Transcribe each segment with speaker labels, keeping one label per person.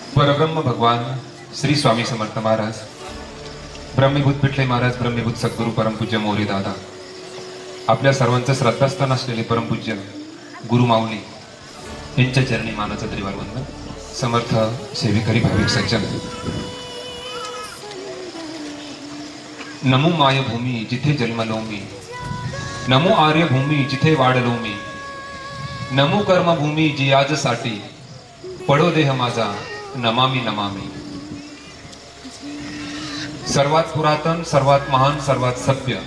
Speaker 1: परब्रह्म भगवान श्री स्वामी समर्थ महाराज, ब्रह्मीभूत पिठले महाराज, ब्रह्मीभूत सद्गुरू परमपूज्य मोरे दादा, आपल्या सर्वांचं श्रद्धास्थान असलेले परमपूज्य गुरु माऊली यांच्या चरणी मानाचं त्रिवार वंदन. समर्थ सेविकरी भाविक सज्जन, नमो मायभूमी जिथे जन्मलो मी, नमो आर्यभूमी जिथे वाढलो मी, नमो कर्मभूमी जी आजसाठी, पडो देह माझा नमामि नमामि. सर्वात पुरातन, सर्वात महान, सर्वात सभ्य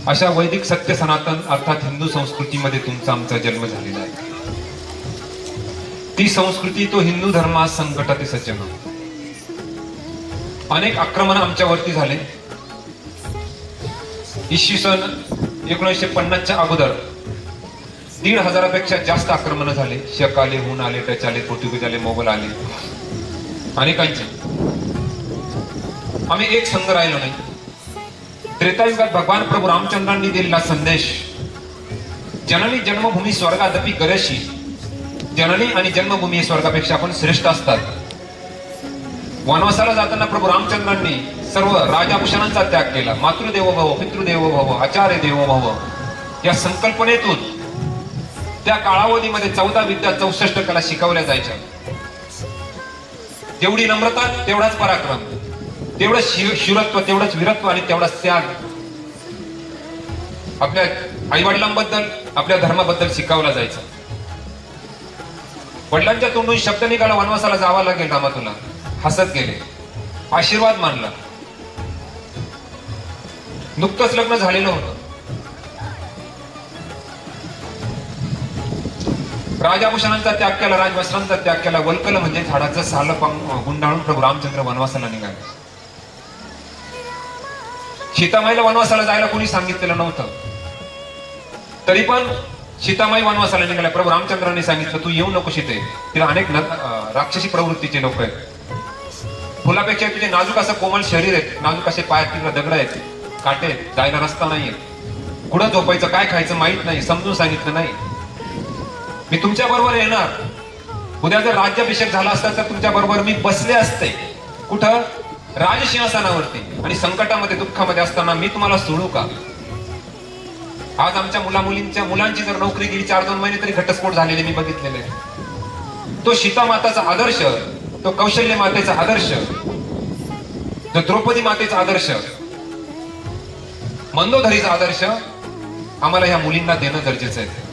Speaker 1: अशा वैदिक सत्य सनातन अर्थात हिंदू संस्कृतीमध्ये तुमचा आमचा जन्म झालेला आहे. ती संस्कृती, तो हिंदू धर्म आज संकटात आहे सज्जन. अनेक आक्रमण आमच्यावरती झाले. इसवी सन 1950च्या अगोदर 1,500पेक्षा जास्त आक्रमण झाले. शक आले, हुन आले, डच आले, पोर्तुगीज आले, मोगल आले, अनेकांचे. आम्ही एक संघ राहिलो नाही. त्रेतायुगात भगवान प्रभू रामचंद्रांनी दिलेला संदेश, जननी जन्मभूमी स्वर्गादपि गरशी, जननी आणि जन्मभूमी स्वर्गापेक्षा आपण श्रेष्ठ असतात. वनवासाला जाताना प्रभू रामचंद्रांनी सर्व राजाभूषणांचा त्याग केला. मातृदेवो भव, पितृदेवो भव, आचार्य देवो भव या संकल्पनेतून त्या काळावधीमध्ये 14 विद्या 64 कला शिकवल्या जायच्या. जेवढी नम्रता तेवढाच पराक्रम, तेवढं शूरत्व, तेवढंच वीरत्व आणि तेवढाच त्याग आपल्या आईवडिलांबद्दल, आपल्या धर्माबद्दल शिकवला जायचा. वडिलांच्या तोंडून शब्द निघाला, वनवासाला जावा लागेल रामा तुला, हसत गेले, आशीर्वाद मानला. नुकतंच लग्न झालेलं होतं. राजाभूषणांचा त्याग केला, राजवस्त्रांचा त्याग केला. वल्कल म्हणजे झाडाचं साल गुंडाळून प्रभू रामचंद्र वनवासाला निघाले. सीतामाईला वनवासाला जायला कोणी सांगितलेलं नव्हतं, तरी पण सीतामाई वनवासाला निघाल्या. प्रभू रामचंद्रांनी सांगितलं तू येऊ नको सीते, तिला अनेक राक्षसी प्रवृत्तीचे लोक आहेत. फुलापेक्षा तिचे नाजूक असं कोमल शरीर आहे, नाजूक असे पायात तिला दगड आहेत, काटे, जायला रस्ता नाहीये, कुठं झोपायचं, काय खायचं माहित नाही, समजून सांगितलं नाही. मी तुमच्या बरोबर येणार. उद्या जर राज्याभिषेक झाला असता तर तुमच्या बरोबर मी बसले असते. कुठं? राजसिंहासनावरती. आणि संकटामध्ये, दुःखामध्ये असताना मी तुम्हाला सोडू का? आज आमच्या मुलांची जर नोकरी गेली 4-2 महिने तरी घटस्फोट झालेले मी बघितलेले. तो सीता माताचा आदर्श, तो कौशल्य मातेचा आदर्श, तो द्रौपदी मातेचा आदर्श, मंदोदरीचा आदर्श आम्हाला ह्या मुलींना देणं गरजेचं आहे.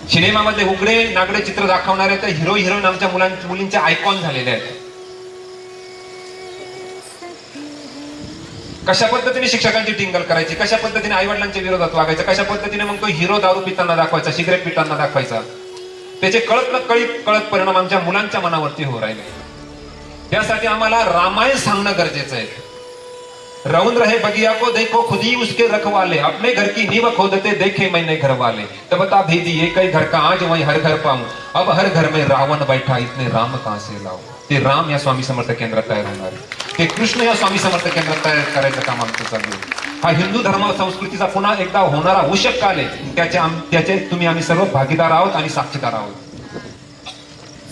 Speaker 1: सिनेमामध्ये उघडे नागडे चित्र दाखवणारे तर हिरो हिरोईन आमच्या मुलींचे आयकॉन झालेले आहेत. कशा पद्धतीने शिक्षकांची टिंगल करायची, कशा पद्धतीने आई वडिलांच्या विरोधात वागायचं, कशा पद्धतीने मग तो हिरो दारू पिताना दाखवायचा, सिगरेट पिताना दाखवायचा. त्याचे कळत परिणाम आमच्या मुलांच्या मनावरती हो राहिले. त्यासाठी आम्हाला रामायण सांगणं गरजेचं आहे. रौन रहे बगिया को देखो खुदी उसके रखवाले, अपने घर की नींव खोदते देखे मैंने घर वाले, तब बता भेदी एक ही घर का आज वही हर घर पाऊं, अब हर घर में रावण बैठा इतने राम कहां से लाऊं. ते राम या स्वामी समर्थ केंद्रात तयार होणार आहे. ते कृष्ण या स्वामी समर्थ केंद्रात तयार करायचं काम आमचं चालू आहे. हा हिंदू धर्म संस्कृतीचा पुन्हा एकदा होणारा उषक काल आहे. त्याचे तुम्ही आम्ही सर्व भागीदार आहोत आणि साक्षीदार आहोत.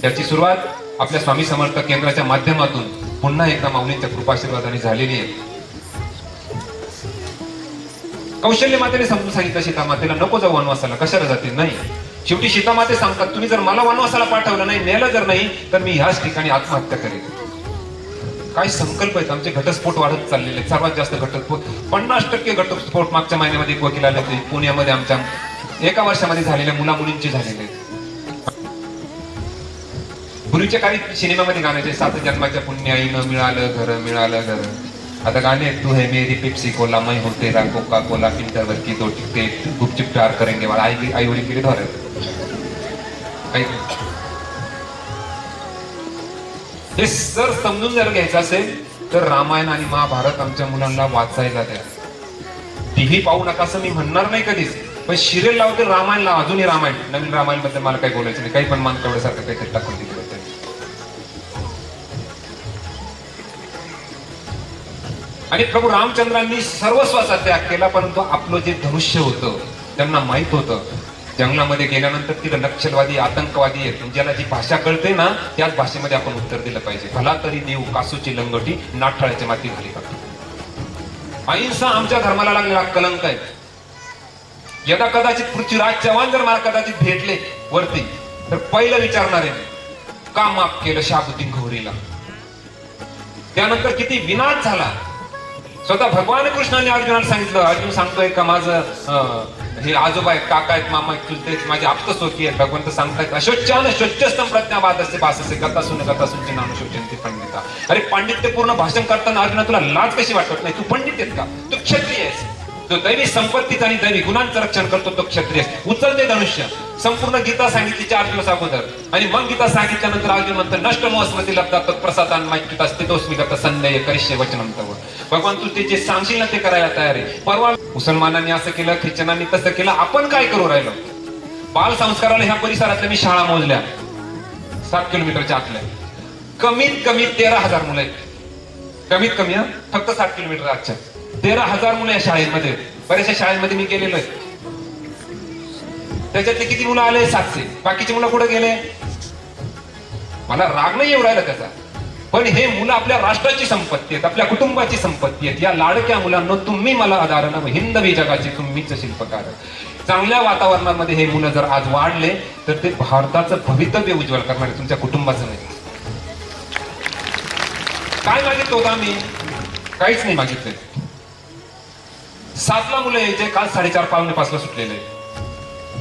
Speaker 1: त्याची सुरुवात आपल्या स्वामी समर्थ केंद्राच्या माध्यमातून पुन्हा एकदा माऊलींच्या कृपाशीर्वादाने झालेली आहे. कौशल्य मातेने समजून सांगितलं सीता मातेला नको जाऊ वनवासाला. कशाला जाते? नाही. शेवटी सीता माते सांगतात तुम्ही जर मला वनवासाला पाठवलं नाही, नेलं जर नाही तर मी ह्याच ठिकाणी आत्महत्या करेन. काय संकल्प आहेत आमचे. घटस्फोट वाढत चाललेले, सर्वात जास्त घटस्फोट 50% घटस्फोट मागच्या महिन्यामध्ये एक वकील आले होते पुण्यामध्ये, आमच्या एका वर्षामध्ये झालेल्या मुलामुलींचे झालेले. पूर्वीच्या काही सिनेमामध्ये गाण्याचे 7 जन्माच्या पुण्याईनं मिळालं घर, मिळालं घर. आता गाणे तू है मेरी पेप्सी कोला, मैं हूं तेरा कोका कोला, इंटरवल की 2 टिकटे गुपचुप प्यार करेंगे वाला. आई वडील केले धोर हे सर समजून जर घ्यायचं असेल तर रामायण आणि महाभारत आमच्या मुलांना वाचायला द्या. टीव्ही पाहू नका असं मी म्हणणार नाही कधीच, पण सिरियल लावते रामायण लावा. अजूनही रामायण, नवीन रामायण बद्दल मला काही बोलायचं नाही, काही पण मान तेवढ्यासारखं काहीतरी टाकून दिलं. आणि प्रभू रामचंद्रांनी सर्वस्वाचा त्याग केला, परंतु आपलं जे धनुष्य होतं त्यांना माहित होतं जंगलामध्ये गेल्यानंतर तिथं नक्षलवादी आतंकवादी आहेत, ज्याला जी भाषा कळते ना त्याच भाषेमध्ये आपण उत्तर दिलं पाहिजे. भला तरी देऊ कासूची लंगोटी नाठाळ्याच्या माती घाली करतो. अहिंसा आमच्या धर्माला लागलेला कलंक आहे. यदा कदाचित पृथ्वीराज चव्हाण जर मला कदाचित भेटले वरती तर पहिलं विचारणार आहे का माफ केलं शहाबुद्दीन घोरीला. त्यानंतर किती विनाश झाला. स्वतः भगवान कृष्णाने अर्जुनाला सांगितलं, अर्जुन सांगतोय का माझं हे आजोबा आहेत, काका आहेत, मामा आहेत, चुलते आहेत, माझे आप्तस्वकीय आहेत. भगवंत सांगतायत अशोच्यान शोच्यस्तम प्रज्ञावादस्य भाससे गतासून गतासूनची नामशोचनती पंडिता. अरे पांडित्यपूर्ण भाषण करताना अर्जुना तुला लाज कशी वाटत नाही? तू पंडित आहेत का? तू क्षत्रिय आहेस. जो दैवी संपत्तीचं आणि दैवी गुणांचं रक्षण करतो तो क्षत्रिय. उचलते धनुष्य. संपूर्ण गीता सांगितली 4 दिवस अगोदर आणि मग गीता सांगितल्यानंतर अर्जुन म्हणतो नष्ट मोहस्मती लब्धात प्रसादान माहिती स्थितोस्मी गत संदेय करिष्ये वचनं तव. भगवान तू ते जे सांगशील ना ते करायला तयार आहे. परवा मुसलमानांनी असं केलं, ख्रिश्चनांनी तसं केलं, आपण काय करू राहिलो? बाल संस्काराला ह्या परिसरातल्या मी शाळा मोजल्या 7 किलोमीटरच्या आतल्या. कमीत कमी 13,000 मुलं आहेत. कमीत कमी फक्त 7 किलोमीटर आजच्या 13,000 मुलं या शाळेमध्ये. बऱ्याचशा शाळेमध्ये मी गेलेलो आहे. त्याच्यातले किती मुलं आले? 700. बाकीची मुलं कुठे गेले? मला राग नाही येऊ राहिला त्याचा, पण हे मुलं आपल्या राष्ट्राची संपत्ती आहेत, आपल्या कुटुंबाची संपत्ती आहेत. या लाडक्या मुलांना तुम्ही मला आधारण हिंदवी जगाची तुम्हीच शिल्पकार. चांगल्या वातावरणामध्ये हे मुलं जर आज वाढले तर ते भारताचं भवितव्य उज्ज्वल करणार आहे, तुमच्या कुटुंबाचं नाही. काय मागितलं होतं आम्ही? काहीच नाही मागितलं. 7ला मुलं यायचे, काल 4:30-5 ला सुटलेले.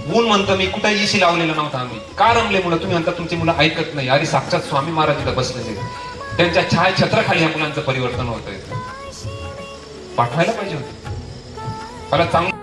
Speaker 1: ऊन म्हणतो मी कुठे इशी लावलेलं नव्हतं आम्ही. का रमले मुलं? तुम्ही म्हणता तुमची मुलं ऐकत नाही. अरे साक्षात स्वामी महाराज इथं बसलेले, त्यांच्या छायाछत्राखाली या मुलांचं परिवर्तन होतंय. पाठवायला पाहिजे होतं मला चांगलं.